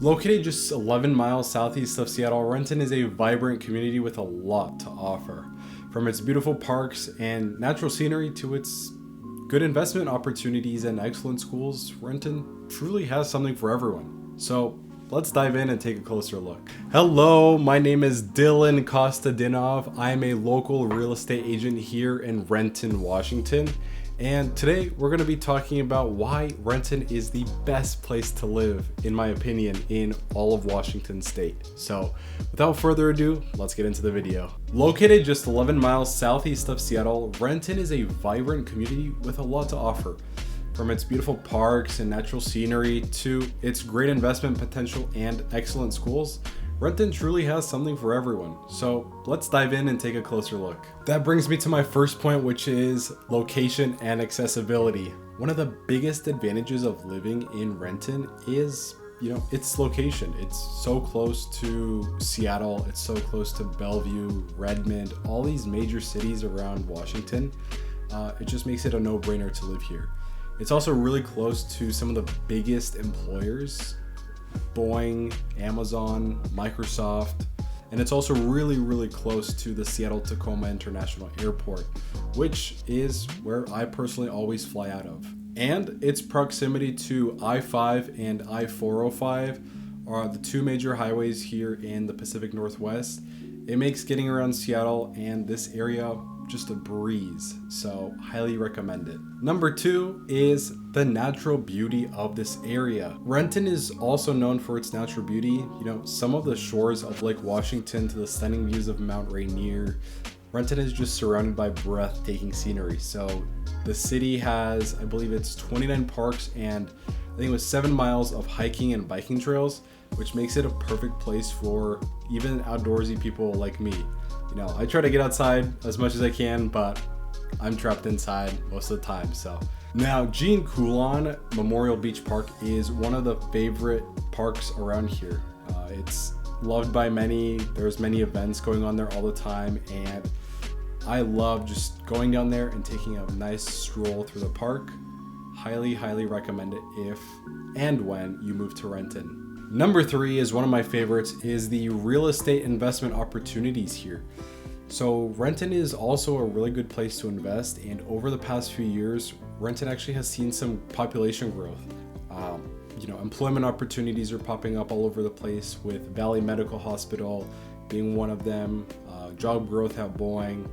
Located just 11 miles southeast of Seattle, Renton is a vibrant community with a lot to offer. From its beautiful parks and natural scenery to its good investment opportunities and excellent schools, Renton truly has something for everyone. So let's dive in and take a closer look. Hello, my name is Dylan Kostadinov. I am a local real estate agent here in Renton, Washington. And today we're going to be talking about why Renton is the best place to live, in my opinion, in all of Washington state. So without further ado, let's get into the video. Located just 11 miles southeast of Seattle, Renton is a vibrant community with a lot to offer. From its beautiful parks and natural scenery to its great investment potential and excellent schools, Renton truly has something for everyone. So let's dive in and take a closer look. That brings me to my first point, which is location and accessibility. One of the biggest advantages of living in Renton is, its location. It's so close to Seattle. It's so close to Bellevue, Redmond, all these major cities around Washington. It just makes it a no-brainer to live here. It's also really close to some of the biggest employers, Boeing, Amazon, Microsoft, and it's also really close to the Seattle-Tacoma International Airport, which is where I personally always fly out of. And its proximity to I-5 and I-405 are the two major highways here in the Pacific Northwest. It makes getting around Seattle and this area just a breeze, so highly recommend it. Number two is the natural beauty of this area. Renton is also known for its natural beauty. Some of the shores of Lake Washington to the stunning views of Mount Rainier. Renton is just surrounded by breathtaking scenery. So the city has, I believe it's 29 parks and I think it was 7 miles of hiking and biking trails, which makes it a perfect place for even outdoorsy people like me. I try to get outside as much as I can, but I'm trapped inside most of the time. So now, Jean Coulon Memorial Beach Park is one of the favorite parks around here. It's loved by many. There's many events going on there all the time, and I love just going down there and taking a nice stroll through the park. Highly recommend it if and when you move to Renton. Number three is one of my favorites, is the real estate investment opportunities here. So Renton is also a really good place to invest, and over the past few years, Renton actually has seen some population growth. Employment opportunities are popping up all over the place, with Valley Medical Hospital being one of them, job growth at Boeing,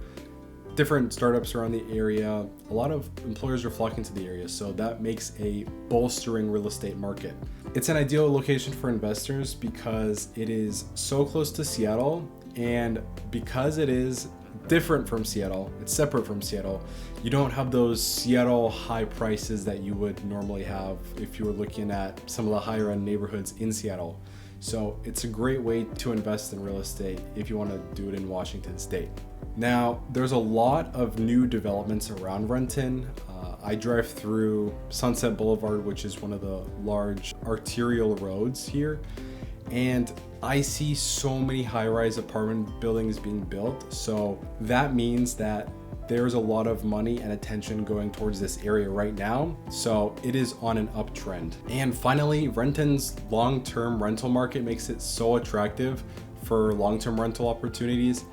different startups around the area. A lot of employers are flocking to the area, so that makes a bolstering real estate market. It's an ideal location for investors because it is so close to Seattle, and because it is different from Seattle, it's separate from Seattle, you don't have those Seattle high prices that you would normally have if you were looking at some of the higher end neighborhoods in Seattle. So it's a great way to invest in real estate if you want to do it in Washington state. Now, there's a lot of new developments around Renton. I drive through Sunset Boulevard, which is one of the large arterial roads here, and I see so many high-rise apartment buildings being built. So that means that there's a lot of money and attention going towards this area right now. So it is on an uptrend. And finally, Renton's long-term rental market makes it so attractive for long-term rental opportunities.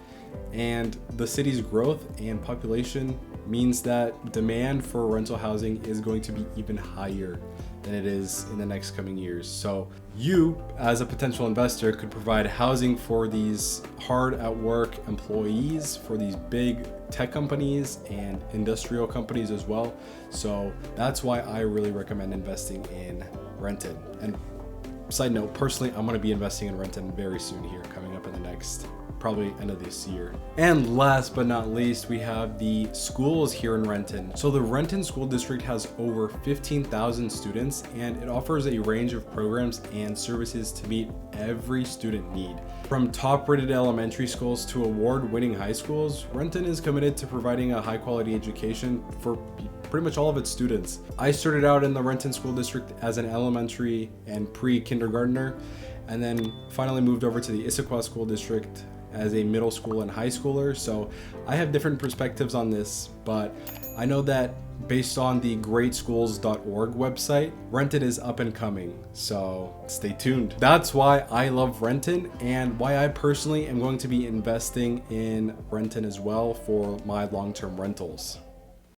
And the city's growth and population means that demand for rental housing is going to be even higher than it is in the next coming years. So you, as a potential investor, could provide housing for these hard at work employees, for these big tech companies and industrial companies as well. So that's why I really recommend investing in Renton. And side note, personally, I'm going to be investing in Renton very soon here, coming up in the next probably end of this year. And last but not least, we have the schools here in Renton. So the Renton School District has over 15,000 students, and it offers a range of programs and services to meet every student need. From top-rated elementary schools to award-winning high schools, Renton is committed to providing a high-quality education for pretty much all of its students. I started out in the Renton School District as an elementary and pre-kindergartner, and then finally moved over to the Issaquah School District as a middle school and high schooler. So I have different perspectives on this, but I know that Based on the greatschools.org website, Renton is up and coming, so stay tuned. That's why I love Renton and why I personally am going to be investing in Renton as well for my long-term rentals.